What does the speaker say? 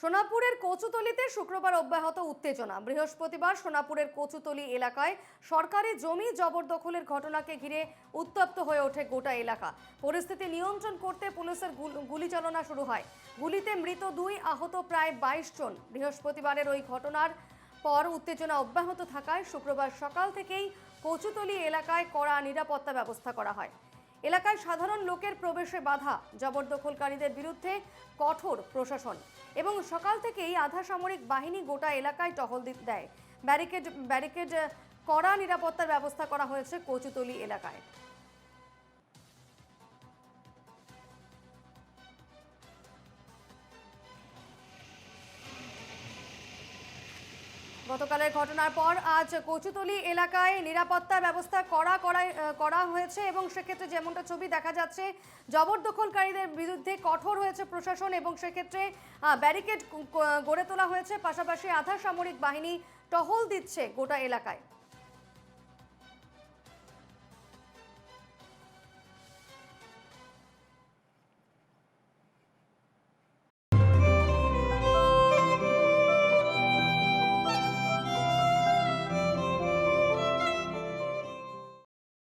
সোনাপুরের কচুতলিতে শুক্রবার অব্যাহত উত্তেজনা। বৃহস্পতিবার সোনাপুরের কচুতলি এলাকায় সরকারি জমি জবরদখলের ঘটনাকে ঘিরে উত্তপ্ত হয়ে ওঠে গোটা এলাকা। পরিস্থিতি নিয়ন্ত্রণ করতে পুলিশের গুলি চালনা শুরু হয়। গুলিতে মৃত 2, আহত প্রায় 22 জন। বৃহস্পতিবারের ওই ঘটনার পর উত্তেজনা অব্যাহত থাকায় শুক্রবার সকাল থেকেই কচুতলি এলাকায় কড়া নিরাপত্তা ব্যবস্থা করা হয়। এলাকায় সাধারণ লোকের প্রবেশে বাধা, জবরদখলকারীদের বিরুদ্ধে কঠোর প্রশাসন এবং সকাল থেকেই আধা সামরিক বাহিনী গোটা এলাকায় টহল দেয়। ব্যারিকেড কড়া নিরাপত্তার ব্যবস্থা করা হয়েছে কচুতলি এলাকায়। গতকালের ঘটনার পর আজ কচুতলি এলাকায় নিরাপত্তার ব্যবস্থা করা হয়েছে এবং সেক্ষেত্রে যেমনটা ছবি দেখা যাচ্ছে, জবরদখলকারীদের বিরুদ্ধে কঠোর হয়েছে প্রশাসন এবং সেক্ষেত্রে ব্যারিকেড গড়ে তোলা হয়েছে। পাশাপাশি আধা সামরিক বাহিনী টহল দিচ্ছে গোটা এলাকায়।